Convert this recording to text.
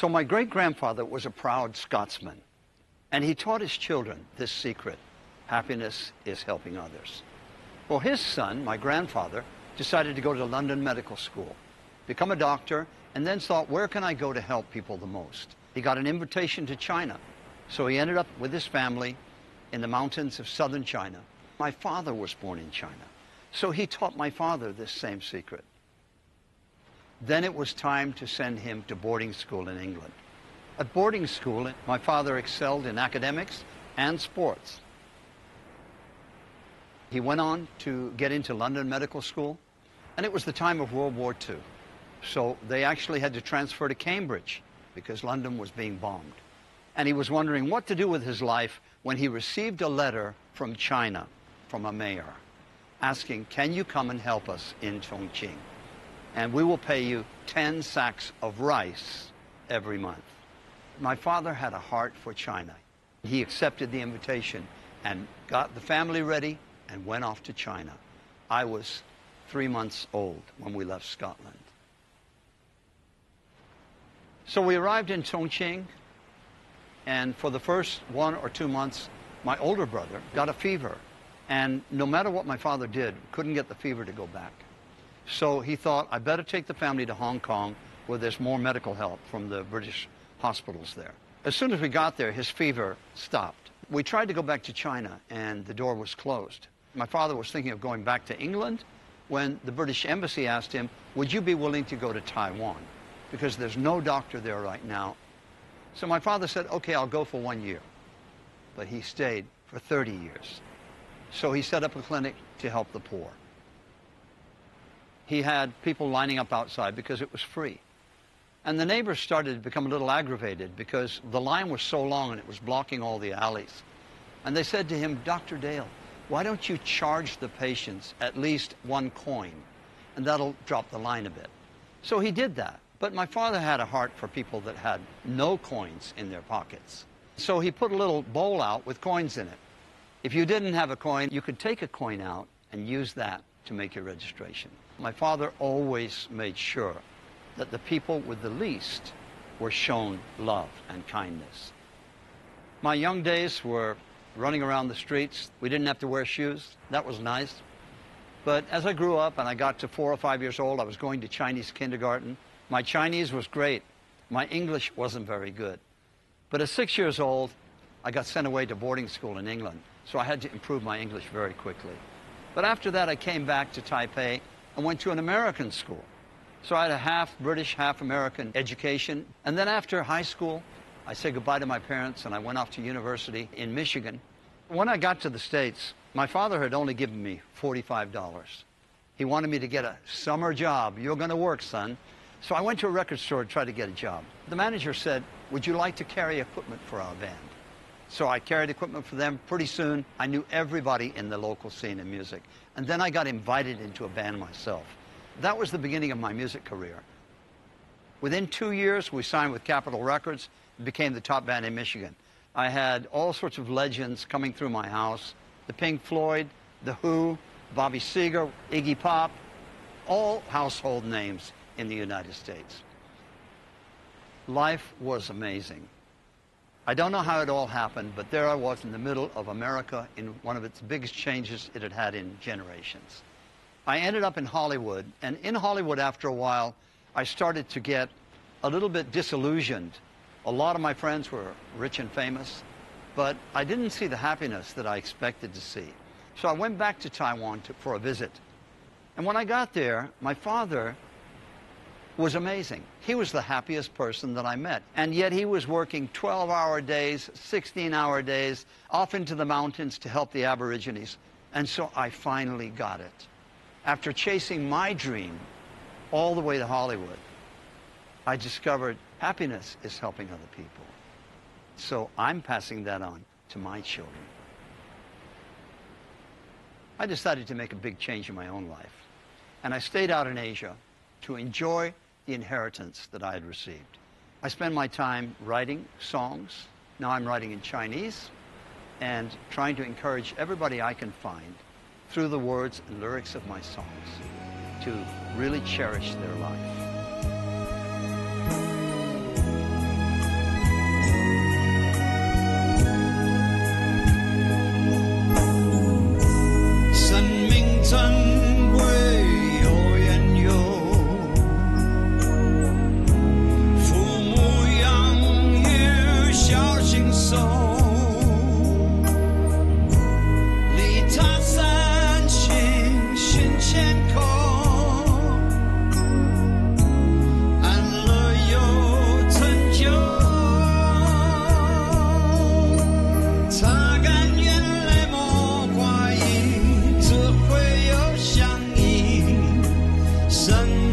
So my great-grandfather was a proud Scotsman, and he taught his children this secret: happiness is helping others. Well, his son, my grandfather, decided to go to London Medical School, become a doctor, and then thought, where can I go to help people the most? He got an invitation to China, so he ended up with his family in the mountains of southern China. My father was born in China, so he taught my father this same secret. Then it was time to send him to boarding school in England. At boarding school, my father excelled in academics and sports. He went on to get into London Medical School, and it was the time of World War II. So they actually had to transfer to Cambridge because London was being bombed. And he was wondering what to do with his life when he received a letter from China, from a mayor, asking, can you come and help us in Chongqing? And we will pay you 10 sacks of rice every month. My father had a heart for China. He accepted the invitation and got the family ready and went off to China. I was 3 months old when we left Scotland. So we arrived in Chongqing, and for the first 1 or 2 months, my older brother got a fever. And no matter what my father did, couldn't get the fever to go back. So he thought, I better take the family to Hong Kong where there's more medical help from the British hospitals there. As soon as we got there, his fever stopped. We tried to go back to China, and the door was closed. My father was thinking of going back to England when the British embassy asked him, would you be willing to go to Taiwan? Because there's no doctor there right now. So my father said, okay, I'll go for 1 year. But he stayed for 30 years. So he set up a clinic to help the poor. He had people lining up outside because it was free. And the neighbors started to become a little aggravated because the line was so long and it was blocking all the alleys. And they said to him, Dr. Dale, why don't you charge the patients at least 1 coin? And that'll drop the line a bit. So he did that. But my father had a heart for people that had no coins in their pockets. So he put a little bowl out with coins in it. If you didn't have a coin, you could take a coin out and use that to make your registration. My father always made sure that the people with the least were shown love and kindness. My young days were running around the streets. We didn't have to wear shoes. That was nice. But as I grew up and I got to 4 or 5 years old, I was going to Chinese kindergarten. My Chinese was great. My English wasn't very good. But at 6 years old, I got sent away to boarding school in England, so I had to improve my English very quickly. But after that, I came back to Taipei and went to an American school. So I had a half British, half American education. And then after high school, I said goodbye to my parents and I went off to university in Michigan. When I got to the States, my father had only given me $45. He wanted me to get a summer job. You're going to work, son. So I went to a record store to try to get a job. The manager said, would you like to carry equipment for our band? So I carried equipment for them. Pretty soon, I knew everybody in the local scene in music. And then I got invited into a band myself. That was the beginning of my music career. Within 2 years, we signed with Capitol Records and became the top band in Michigan. I had all sorts of legends coming through my house. The Pink Floyd, The Who, Bobby Seger, Iggy Pop, all household names in the United States. Life was amazing. I don't know how it all happened, but there I was in the middle of America in one of its biggest changes it had had in generations. I ended up in Hollywood, and in Hollywood after a while, I started to get a little bit disillusioned. A lot of my friends were rich and famous, but I didn't see the happiness that I expected to see. So I went back to Taiwan for a visit. And when I got there, my father was amazing. He was the happiest person that I met. And yet he was working 12-hour days, 16-hour days, off into the mountains to help the Aborigines. And so I finally got it. After chasing my dream all the way to Hollywood, I discovered happiness is helping other people. So I'm passing that on to my children. I decided to make a big change in my own life. And I stayed out in Asia to enjoy the inheritance that I had received. I spend my time writing songs. Now I'm writing in Chinese and trying to encourage everybody I can find through the words and lyrics of my songs to really cherish their life. 生